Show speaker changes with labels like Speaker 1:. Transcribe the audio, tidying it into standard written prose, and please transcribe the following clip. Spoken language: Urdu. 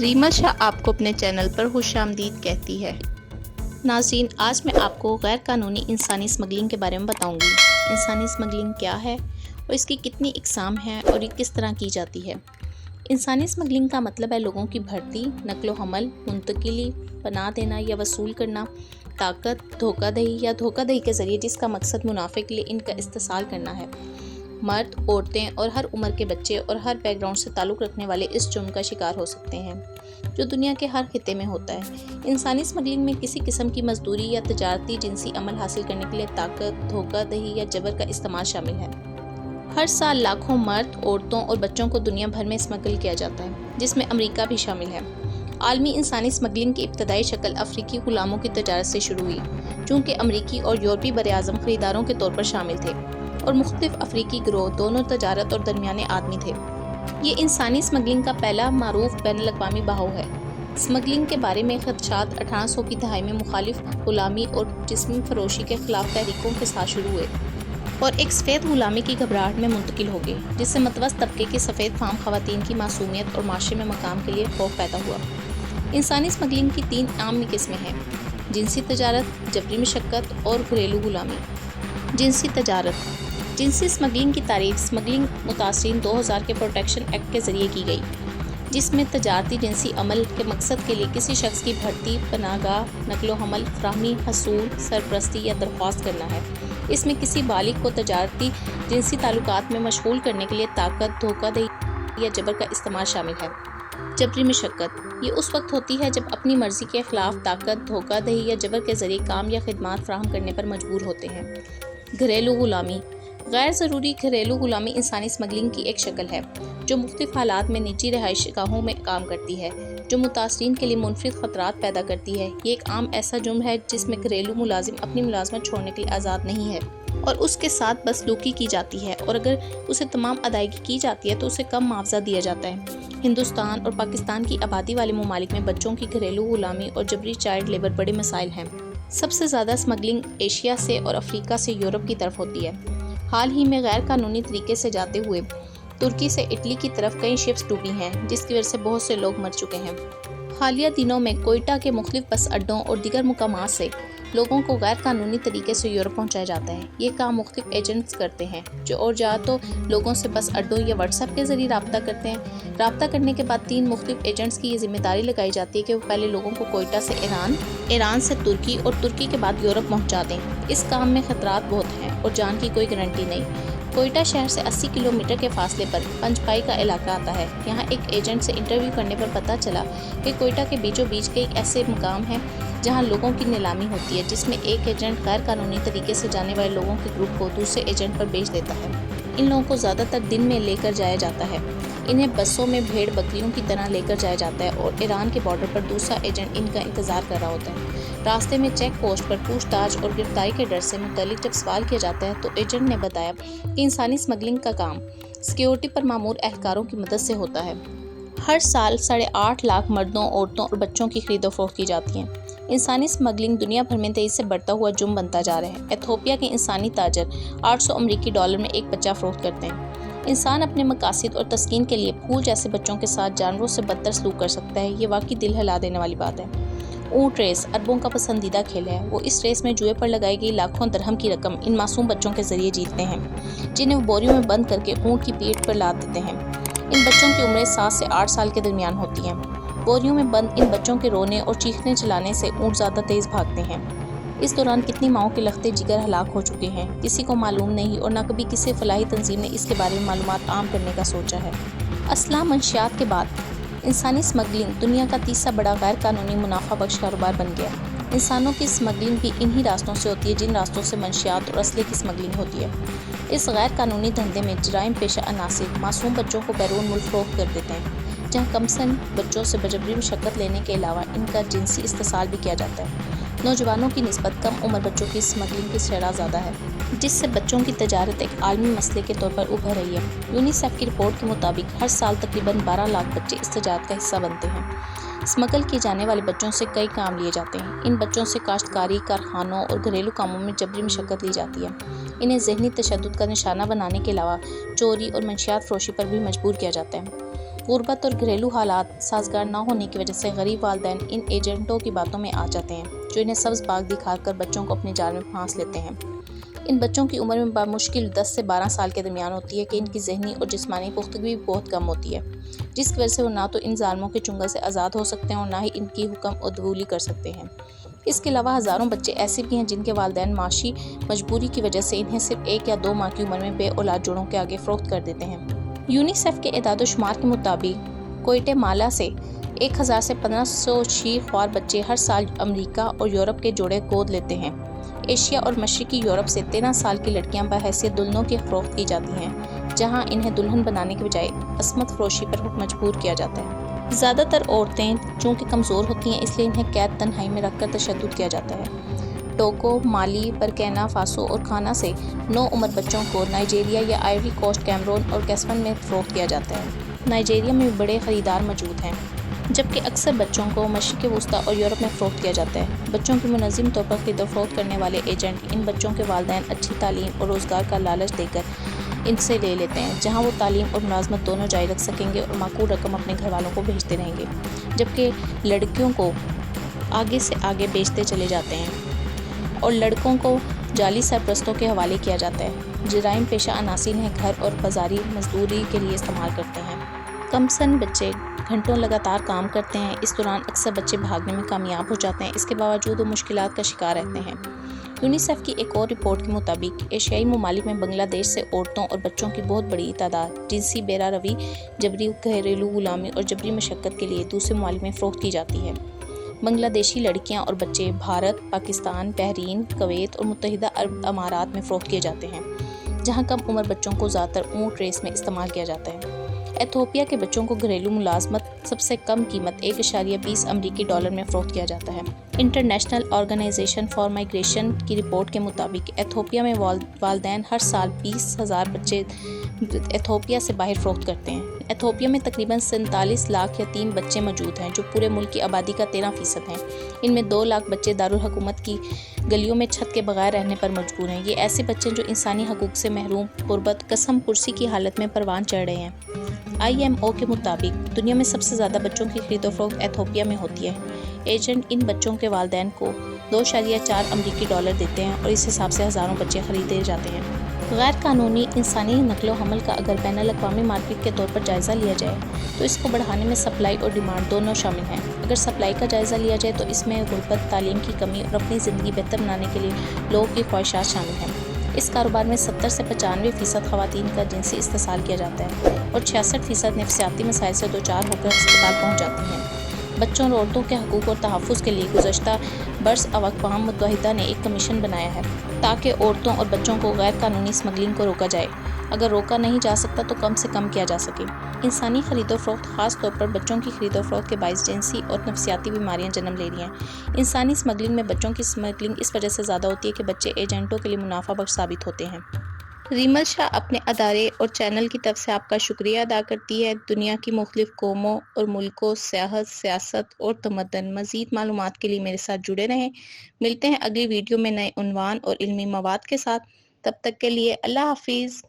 Speaker 1: ریما شاہ آپ کو اپنے چینل پر خوش آمدید کہتی ہے۔ ناظرین، آج میں آپ کو غیر قانونی انسانی اسمگلنگ کے بارے میں بتاؤں گی۔ انسانی اسمگلنگ کیا ہے اور اس کی کتنی اقسام ہیں اور یہ کس طرح کی جاتی ہے۔ انسانی اسمگلنگ کا مطلب ہے لوگوں کی بھرتی، نقل و حمل، منتقلی، پناہ دینا یا وصول کرنا، طاقت، دھوکہ دہی یا دھوکہ دہی کے ذریعے جس کا مقصد منافع کے لیے ان کا استحصال کرنا ہے۔ مرد، عورتیں اور ہر عمر کے بچے اور ہر بیک گراؤنڈ سے تعلق رکھنے والے اس جرم کا شکار ہو سکتے ہیں، جو دنیا کے ہر خطے میں ہوتا ہے۔ انسانی اسمگلنگ میں کسی قسم کی مزدوری یا تجارتی جنسی عمل حاصل کرنے کے لیے طاقت، دھوکہ دہی یا جبر کا استعمال شامل ہے۔ ہر سال لاکھوں مرد، عورتوں اور بچوں کو دنیا بھر میں اسمگل کیا جاتا ہے، جس میں امریکہ بھی شامل ہے۔ عالمی انسانی اسمگلنگ کی ابتدائی شکل افریقی غلاموں کی تجارت سے شروع ہوئی، چونکہ امریکی اور یورپی براعظم خریداروں کے طور پر شامل تھے اور مختلف افریقی گروہ دونوں تجارت اور درمیانے آدمی تھے۔ یہ انسانی اسمگلنگ کا پہلا معروف بین الاقوامی بہاؤ ہے۔ اسمگلنگ کے بارے میں خدشات 1800 کی دہائی میں مخالف غلامی اور جسمی فروشی کے خلاف تحریکوں کے ساتھ شروع ہوئے اور ایک سفید غلامی کی گھبراہٹ میں منتقل ہو گئے، جس سے متوسط طبقے کی سفید فام خواتین کی معصومیت اور معاشرے میں مقام کے لیے خوف پیدا ہوا۔ انسانی اسمگلنگ کی 3 عام قسمیں ہیں: جنسی تجارت، جبری مشقت اور گھریلو غلامی۔ جنسی تجارت۔ جنسی اسمگلنگ کی تعریف اسمگلنگ متاثرین 2000 کے پروٹیکشن ایکٹ کے ذریعے کی گئی، جس میں تجارتی جنسی عمل کے مقصد کے لیے کسی شخص کی بھرتی، پناہ گاہ، نقل و حمل، فراہمی، حصول، سرپرستی یا درخواست کرنا ہے۔ اس میں کسی بالغ کو تجارتی جنسی تعلقات میں مشغول کرنے کے لیے طاقت، دھوکہ دہی یا جبر کا استعمال شامل ہے۔ جبری مشقت۔ یہ اس وقت ہوتی ہے جب اپنی مرضی کے خلاف طاقت، دھوکہ دہی یا جبر کے ذریعے کام یا خدمات فراہم کرنے پر مجبور ہوتے ہیں۔ گھریلو غلامی۔ غیر ضروری گھریلو غلامی انسانی اسمگلنگ کی ایک شکل ہے، جو مختلف حالات میں نجی رہائش گاہوں میں کام کرتی ہے، جو متاثرین کے لیے منفرد خطرات پیدا کرتی ہے۔ یہ ایک عام ایسا جرم ہے جس میں گھریلو ملازم اپنی ملازمت چھوڑنے کے لیے آزاد نہیں ہے اور اس کے ساتھ بدسلوکی کی جاتی ہے، اور اگر اسے تمام ادائیگی کی جاتی ہے تو اسے کم معاوضہ دیا جاتا ہے۔ ہندوستان اور پاکستان کی آبادی والے ممالک میں بچوں کی گھریلو غلامی اور جبری چائلڈ لیبر بڑے مسائل ہیں۔ سب سے زیادہ اسمگلنگ ایشیا سے اور افریقہ سے یورپ کی طرف ہوتی ہے۔ حال ہی میں غیر قانونی طریقے سے جاتے ہوئے ترکی سے اٹلی کی طرف کئی شپس ڈوبی ہیں، جس کی وجہ سے بہت سے لوگ مر چکے ہیں۔ حالیہ دنوں میں کوئٹہ کے مختلف بس اڈوں اور دیگر مقامات سے لوگوں کو غیر قانونی طریقے سے یورپ پہنچایا جاتا ہے۔ یہ کام مختلف ایجنٹس کرتے ہیں، جو اور یا تو لوگوں سے بس اڈوں یا واٹس ایپ کے ذریعے رابطہ کرتے ہیں۔ رابطہ کرنے کے بعد 3 مختلف ایجنٹس کی یہ ذمہ داری لگائی جاتی ہے کہ وہ پہلے لوگوں کو کوئٹہ سے ایران سے ترکی اور ترکی کے بعد یورپ پہنچا دیں۔ اس کام میں خطرات بہت ہیں اور جان کی کوئی گارنٹی نہیں۔ کوئٹہ شہر سے 80 کلومیٹر کے فاصلے پر پنجپائی کا علاقہ آتا ہے۔ یہاں ایک ایجنٹ سے انٹرویو کرنے پر پتہ چلا کہ کوئٹہ کے بیچوں بیچ کئی ایسے مقام ہیں جہاں لوگوں کی نیلامی ہوتی ہے، جس میں ایک ایجنٹ غیر قانونی طریقے سے جانے والے لوگوں کے گروپ کو دوسرے ایجنٹ پر بیچ دیتا ہے۔ ان لوگوں کو زیادہ تر دن میں لے کر جایا جاتا ہے۔ انہیں بسوں میں بھیڑ بکریوں کی طرح لے کر جایا جاتا ہے اور ایران کے بارڈر پر دوسرا ایجنٹ ان کا انتظار کر رہا ہوتا ہے۔ راستے میں چیک پوسٹ پر پوچھ تاچھ اور گرفتاری کے ڈر سے متعلق جب سوال کیا جاتا ہے تو ایجنٹ نے بتایا کہ انسانی اسمگلنگ کا کام سیکیورٹی پر مامور اہلکاروں کی مدد سے ہوتا ہے۔ ہر سال 8.5 لاکھ مردوں، عورتوں اور بچوں کی خرید و فروخت کی جاتی ہے۔ انسانی اسمگلنگ دنیا بھر میں تیزی سے بڑھتا ہوا جرم بنتا جا رہا ہے۔ ایتھوپیا کے انسانی تاجر $800 میں ایک بچہ فروخت کرتے ہیں۔ انسان اپنے مقاصد اور تسکین کے لیے پھول جیسے بچوں کے ساتھ جانوروں سے بدتر سلوک کر سکتا ہے۔ یہ واقعی دل ہلا دینے والی بات ہے۔ اونٹ ریس عربوں کا پسندیدہ کھیل ہے۔ وہ اس ریس میں جوئے پر لگائی گئی لاکھوں درہم کی رقم ان معصوم بچوں کے ذریعے جیتتے ہیں، جنہیں وہ بوریوں میں بند کر کے اونٹ کی پیٹھ پر لاد دیتے ہیں۔ ان بچوں کی عمریں 7 سے 8 سال کے درمیان ہوتی ہیں۔ بوریوں میں بند ان بچوں کے رونے اور چیخنے چلانے سے اونٹ زیادہ تیز بھاگتے ہیں۔ اس دوران کتنی ماؤں کے لختے جگر ہلاک ہو چکے ہیں، کسی کو معلوم نہیں اور نہ کبھی کسی فلاحی تنظیم نے اس کے بارے میں معلومات عام کرنے کا سوچا ہے۔ اسلحہ منشیات کے بعد انسانی اسمگلنگ دنیا کا تیسرا بڑا غیر قانونی منافع بخش کاروبار بن گیا۔ انسانوں کی اسمگلنگ بھی انہی راستوں سے ہوتی ہے جن راستوں سے منشیات اور اسلحے کی اسمگلنگ ہوتی ہے۔ اس غیر قانونی دھندے میں جرائم پیشہ عناصر معصوم بچوں کو بیرون ملک فروخت کر دیتے ہیں، جہاں کم سن بچوں سے جبری مشقت لینے کے علاوہ ان کا جنسی استحصال بھی کیا جاتا ہے۔ نوجوانوں کی نسبت کم عمر بچوں کی اسمگلنگ کی شرح زیادہ ہے، جس سے بچوں کی تجارت ایک عالمی مسئلے کے طور پر ابھر رہی ہے۔ یونیسیف کی رپورٹ کے مطابق ہر سال تقریباً 12 لاکھ بچے اس تجارت کا حصہ بنتے ہیں۔ اسمگل کیے جانے والے بچوں سے کئی کام لیے جاتے ہیں۔ ان بچوں سے کاشتکاری، کارخانوں اور گھریلو کاموں میں جبری مشقت لی جاتی ہے۔ انہیں ذہنی تشدد کا نشانہ بنانے کے علاوہ چوری اور منشیات فروشی پر بھی مجبور کیا جاتا ہے۔ غربت اور گھریلو حالات سازگار نہ ہونے کی وجہ سے غریب والدین ان ایجنٹوں کی باتوں میں آ جاتے ہیں، جو انہیں سبز باغ دکھا کر بچوں کو اپنے جال میں پھانس لیتے ہیں۔ ان بچوں کی عمر میں بمشکل 10 سے 12 سال کے درمیان ہوتی ہے کہ ان کی ذہنی اور جسمانی پختگی بھی بہت کم ہوتی ہے، جس کی وجہ سے وہ نہ تو ان ظالموں کے چنگل سے آزاد ہو سکتے ہیں اور نہ ہی ان کی حکم عدولی کر سکتے ہیں۔ اس کے علاوہ ہزاروں بچے ایسے بھی ہیں جن کے والدین معاشی مجبوری کی وجہ سے انہیں صرف 1 یا 2 ماہ کی عمر میں بے اولاد جوڑوں کے آگے فروخت کر دیتے ہیں۔ یونیسیف کے اعداد و شمار کے مطابق کوئٹے مالا سے 1000 سے 1500 شیر خوار بچے ہر سال امریکہ اور یورپ کے جوڑے گود لیتے ہیں۔ ایشیا اور مشرقی یورپ سے 13 سال کی لڑکیاں بحیثیت دلہنوں کی فروخت کی جاتی ہیں، جہاں انہیں دلہن بنانے کے بجائے عصمت فروشی پر مجبور کیا جاتا ہے۔ زیادہ تر عورتیں چونکہ کمزور ہوتی ہیں، اس لیے انہیں قید تنہائی میں رکھ کر تشدد کیا جاتا ہے۔ ٹوگو، مالی، برکینا فاسو اور گھانا سے نوعمر بچوں کو نائجیریا یا آئیوری کوسٹ، کیمرون اور گیسون میں فروخت کیا جاتا ہے۔ نائجیریا میں بھی بڑے خریدار موجود ہیں، جبکہ اکثر بچوں کو مشرق وسطیٰ اور یورپ میں فروخت کیا جاتا ہے۔ بچوں کی منظم طور پر خرید و فروخت کرنے والے ایجنٹ ان بچوں کے والدین اچھی تعلیم اور روزگار کا لالچ دے کر ان سے لے لیتے ہیں، جہاں وہ تعلیم اور ملازمت دونوں جاری رکھ سکیں گے اور معقول رقم اپنے گھر والوں کو بھیجتے رہیں گے، جبکہ لڑکیوں کو آگے سے آگے بیچتے چلے جاتے ہیں اور لڑکوں کو جعلی سرپرستوں کے حوالے کیا جاتا ہے۔ جرائم پیشہ عناصر انہیں گھر اور بازاری مزدوری کے لیے استعمال کرتے ہیں۔ کم سن بچے گھنٹوں لگاتار کام کرتے ہیں، اس دوران اکثر بچے بھاگنے میں کامیاب ہو جاتے ہیں، اس کے باوجود وہ مشکلات کا شکار رہتے ہیں۔ یونیسیف کی ایک اور رپورٹ کے مطابق ایشیائی ممالک میں بنگلہ دیش سے عورتوں اور بچوں کی بہت بڑی تعداد جنسی بیرا روی، جبری گھریلو غلامی اور جبری مشقت کے لیے دوسرے ممالک میں فروخت کی جاتی ہے۔ بنگلہ دیشی لڑکیاں اور بچے بھارت، پاکستان، بحرین، کویت اور متحدہ عرب امارات میں فروخت کیے جاتے ہیں، جہاں کم عمر بچوں کو زیادہ تر اونٹ ریس میں استعمال کیا جاتا ہے۔ ایتھوپیا کے بچوں کو گھریلو ملازمت سب سے کم قیمت 1.20 امریکی ڈالر میں فروخت کیا جاتا ہے۔ انٹرنیشنل آرگنائزیشن فار مائیگریشن کی رپورٹ کے مطابق ایتھوپیا میں والدین ہر سال 20,000 بچے ایتھوپیا سے باہر فروخت کرتے ہیں۔ ایتھوپیا میں تقریباً 47 لاکھ یتیم بچے موجود ہیں، جو پورے ملک کی آبادی کا 13% ہیں۔ ان میں 2 لاکھ بچے دارالحکومت کی گلیوں میں چھت کے بغیر رہنے پر مجبور ہیں۔ یہ ایسے بچے جو انسانی حقوق سے محروم، غربت، قسم پرسی کی حالت میں پروان چڑھ رہے ہیں۔ IMO کے مطابق دنیا میں سب سے زیادہ بچوں کی خرید و فروخت ایتھوپیا میں ہوتی ہے۔ ایجنٹ ان بچوں کے والدین کو 2.4 امریکی ڈالر دیتے ہیں اور اس حساب سے ہزاروں بچے خریدے جاتے ہیں۔ غیر قانونی انسانی نقل و حمل کا اگر بین الاقوامی مارکیٹ کے طور پر جائزہ لیا جائے تو اس کو بڑھانے میں سپلائی اور ڈیمانڈ دونوں شامل ہیں۔ اگر سپلائی کا جائزہ لیا جائے تو اس میں غربت، تعلیم کی کمی اور اپنی زندگی بہتر بنانے کے لیے لوگوں کی خواہشات شامل ہیں۔ اس کاروبار میں 70 سے 95% خواتین کا جنسی استحصال کیا جاتا ہے اور 66% نفسیاتی مسائل سے دوچار ہو کر ہسپتال پہنچ جاتی ہیں۔ بچوں اور عورتوں کے حقوق اور تحفظ کے لیے گزشتہ برس اقوام متحدہ نے ایک کمیشن بنایا ہے تاکہ عورتوں اور بچوں کو غیر قانونی اسمگلنگ کو روکا جائے۔ اگر روکا نہیں جا سکتا تو کم سے کم کیا جا سکے۔ انسانی خرید و فروخت، خاص طور پر بچوں کی خرید و فروخت کے باعث جنسی اور نفسیاتی بیماریاں جنم لے رہی ہیں۔ انسانی اسمگلنگ میں بچوں کی اسمگلنگ اس وجہ سے زیادہ ہوتی ہے کہ بچے ایجنٹوں کے لیے منافع بخش ثابت ہوتے ہیں۔ ریمل شاہ اپنے ادارے اور چینل کی طرف سے آپ کا شکریہ ادا کرتی ہے۔ دنیا کی مختلف قوموں اور ملکوں، صحت، سیاست اور تمدن۔ مزید معلومات کے لیے میرے ساتھ جڑے رہیں۔ ملتے ہیں اگلی ویڈیو میں نئے عنوان اور علمی مواد کے ساتھ۔ تب تک کے لیے اللہ حافظ۔